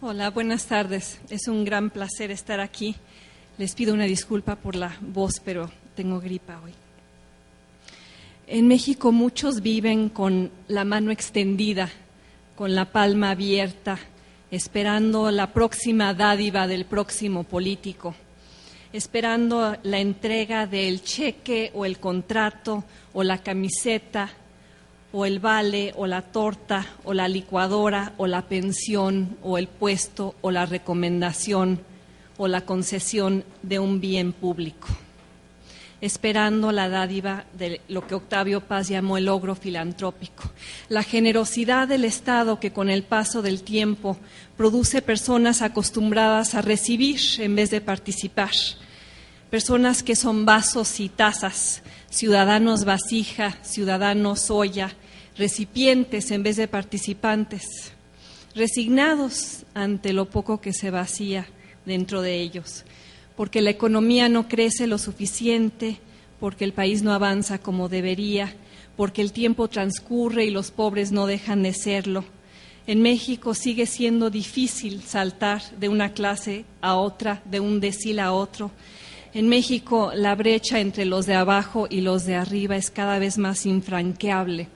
Hola, buenas tardes. Es un gran placer estar aquí. Les pido una disculpa por la voz, pero tengo gripa hoy. En México muchos viven con la mano extendida, con la palma abierta, esperando la próxima dádiva del próximo político, esperando la entrega del cheque o el contrato o la camiseta o el vale, o la torta, o la licuadora, o la pensión, o el puesto, o la recomendación, o la concesión de un bien público, esperando la dádiva de lo que Octavio Paz llamó el logro filantrópico, la generosidad del Estado que con el paso del tiempo produce personas acostumbradas a recibir en vez de participar, personas que son vasos y tazas, ciudadanos vasija, ciudadanos olla, recipientes en vez de participantes, resignados ante lo poco que se vacía dentro de ellos, porque la economía no crece lo suficiente, porque el país no avanza como debería, porque el tiempo transcurre y los pobres no dejan de serlo. En México sigue siendo difícil saltar de una clase a otra, de un decil a otro. En México la brecha entre los de abajo y los de arriba es cada vez más infranqueable.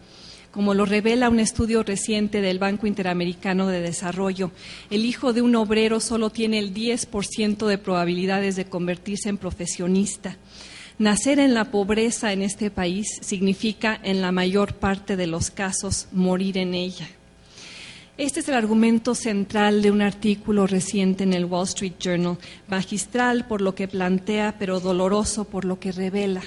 Como lo revela un estudio reciente del Banco Interamericano de Desarrollo, el hijo de un obrero solo tiene el 10% de probabilidades de convertirse en profesionista. Nacer en la pobreza en este país significa, en la mayor parte de los casos, morir en ella. Este es el argumento central de un artículo reciente en el Wall Street Journal, magistral por lo que plantea, pero doloroso por lo que revela.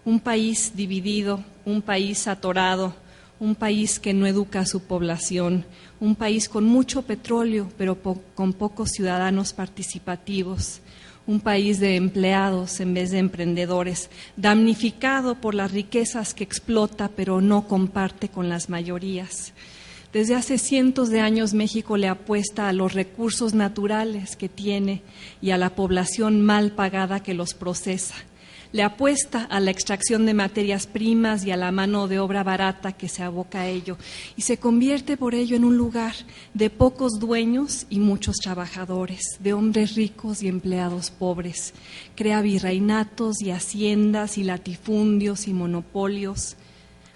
Un país dividido, un país atorado, un país que no educa a su población, un país con mucho petróleo, pero con pocos ciudadanos participativos, un país de empleados en vez de emprendedores, damnificado por las riquezas que explota, pero no comparte con las mayorías. Desde hace cientos de años México le apuesta a los recursos naturales que tiene y a la población mal pagada que los procesa. Le apuesta a la extracción de materias primas y a la mano de obra barata que se aboca a ello y se convierte por ello en un lugar de pocos dueños y muchos trabajadores, de hombres ricos y empleados pobres. Crea virreinatos y haciendas y latifundios y monopolios.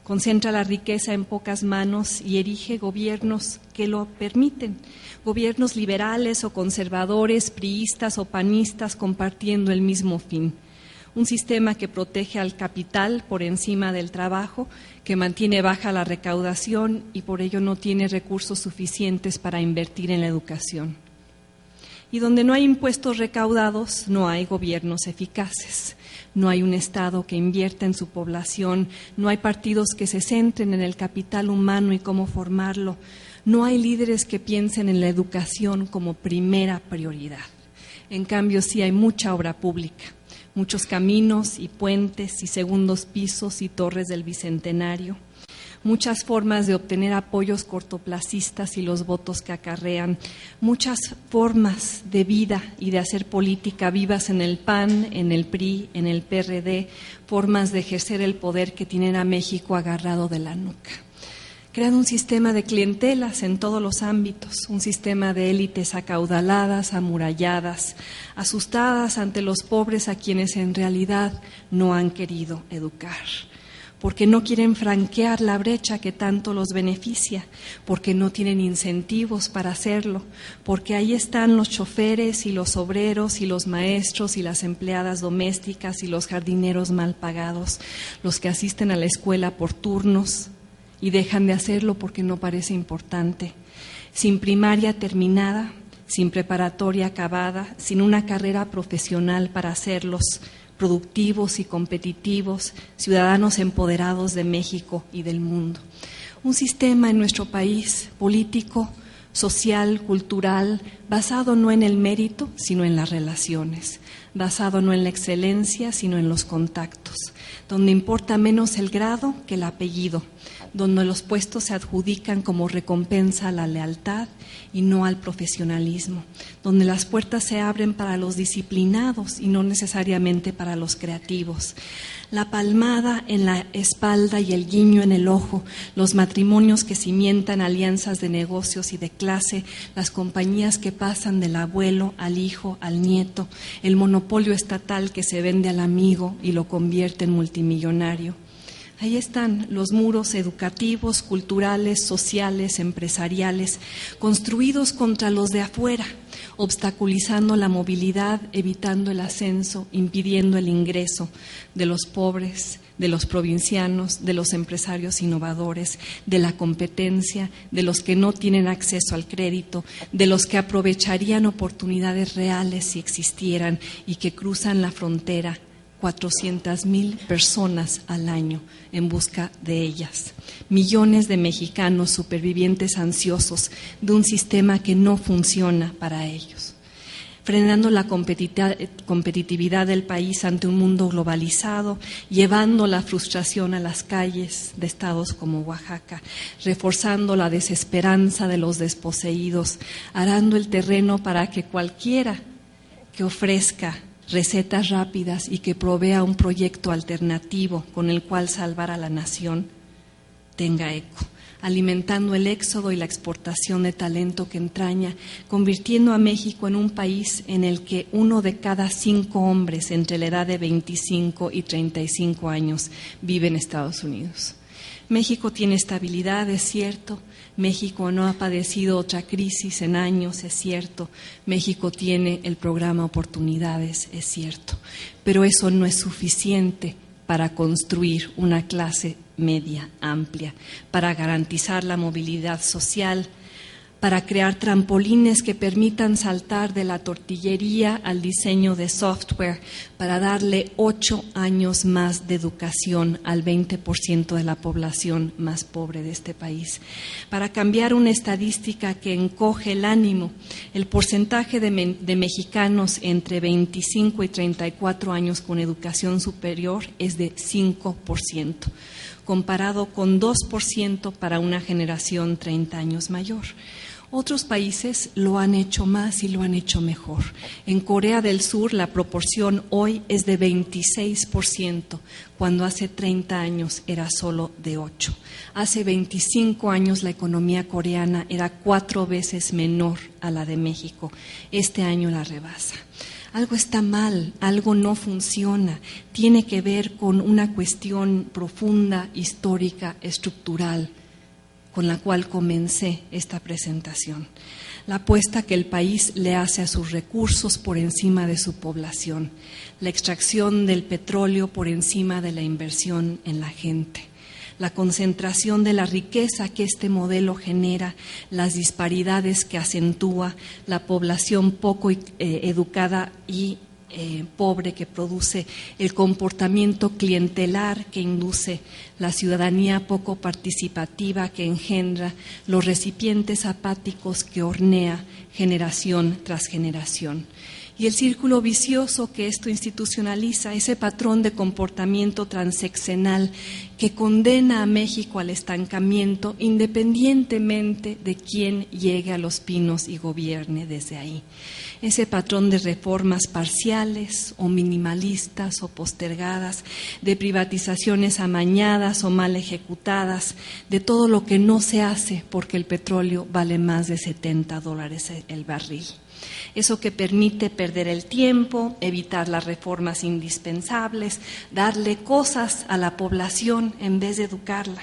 Concentra la riqueza en pocas manos y erige gobiernos que lo permiten, gobiernos liberales o conservadores, priistas o panistas compartiendo el mismo fin. Un sistema que protege al capital por encima del trabajo, que mantiene baja la recaudación y por ello no tiene recursos suficientes para invertir en la educación. Y donde no hay impuestos recaudados, no hay gobiernos eficaces. No hay un Estado que invierta en su población, no hay partidos que se centren en el capital humano y cómo formarlo, no hay líderes que piensen en la educación como primera prioridad. En cambio, sí hay mucha obra pública, muchos caminos y puentes y segundos pisos y torres del Bicentenario, muchas formas de obtener apoyos cortoplacistas y los votos que acarrean, muchas formas de vida y de hacer política vivas en el PAN, en el PRI, en el PRD, formas de ejercer el poder que tienen a México agarrado de la nuca. Crean un sistema de clientelas en todos los ámbitos, un sistema de élites acaudaladas, amuralladas, asustadas ante los pobres a quienes en realidad no han querido educar, porque no quieren franquear la brecha que tanto los beneficia, porque no tienen incentivos para hacerlo, porque ahí están los choferes y los obreros y los maestros y las empleadas domésticas y los jardineros mal pagados, los que asisten a la escuela por turnos y dejan de hacerlo porque no parece importante, sin primaria terminada, sin preparatoria acabada, sin una carrera profesional para hacerlos productivos y competitivos, ciudadanos empoderados de México y del mundo. Un sistema en nuestro país político, social, cultural, basado no en el mérito, sino en las relaciones, basado no en la excelencia, sino en los contactos, donde importa menos el grado que el apellido, donde los puestos se adjudican como recompensa a la lealtad y no al profesionalismo, donde las puertas se abren para los disciplinados y no necesariamente para los creativos. La palmada en la espalda y el guiño en el ojo, los matrimonios que cimientan alianzas de negocios y de clase, las compañías que pasan del abuelo al hijo, al nieto, el monopolio estatal que se vende al amigo y lo convierte en multimillonario. Ahí están los muros educativos, culturales, sociales, empresariales, construidos contra los de afuera, obstaculizando la movilidad, evitando el ascenso, impidiendo el ingreso de los pobres, de los provincianos, de los empresarios innovadores, de la competencia, de los que no tienen acceso al crédito, de los que aprovecharían oportunidades reales si existieran y que cruzan la frontera 400,000 personas al año en busca de ellas. Millones de mexicanos supervivientes ansiosos de un sistema que no funciona para ellos. Frenando la competitividad del país ante un mundo globalizado, llevando la frustración a las calles de estados como Oaxaca, reforzando la desesperanza de los desposeídos, arando el terreno para que cualquiera que ofrezca recetas rápidas y que provea un proyecto alternativo con el cual salvar a la nación tenga eco, alimentando el éxodo y la exportación de talento que entraña, convirtiendo a México en un país en el que 1 de cada 5 hombres entre la edad de 25 y 35 años vive en Estados Unidos. México tiene estabilidad, es cierto. México no ha padecido otra crisis en años, es cierto. México tiene el programa Oportunidades, es cierto. Pero eso no es suficiente para construir una clase media amplia, para garantizar la movilidad social, para crear trampolines que permitan saltar de la tortillería al diseño de software, para darle 8 años más de educación al 20% de la población más pobre de este país, para cambiar una estadística que encoge el ánimo. El porcentaje de mexicanos entre 25 y 34 años con educación superior es de 5%, comparado con 2% para una generación 30 años mayor. Otros países lo han hecho más y lo han hecho mejor. En Corea del Sur la proporción hoy es de 26%, cuando hace 30 años era solo de 8%. Hace 25 años la economía coreana era 4 veces menor a la de México. Este año la rebasa. Algo está mal, algo no funciona, tiene que ver con una cuestión profunda, histórica, estructural, con la cual comencé esta presentación. La apuesta que el país le hace a sus recursos por encima de su población, la extracción del petróleo por encima de la inversión en la gente, la concentración de la riqueza que este modelo genera, las disparidades que acentúa, la población poco educada y pobre que produce, el comportamiento clientelar que induce, la ciudadanía poco participativa que engendra, los recipientes apáticos que hornea generación tras generación. Y el círculo vicioso que esto institucionaliza, ese patrón de comportamiento transeccional que condena a México al estancamiento independientemente de quién llegue a Los Pinos y gobierne desde ahí. Ese patrón de reformas parciales o minimalistas o postergadas, de privatizaciones amañadas o mal ejecutadas, de todo lo que no se hace porque el petróleo vale más de $70 el barril. Eso que permite perder el tiempo, evitar las reformas indispensables, darle cosas a la población en vez de educarla.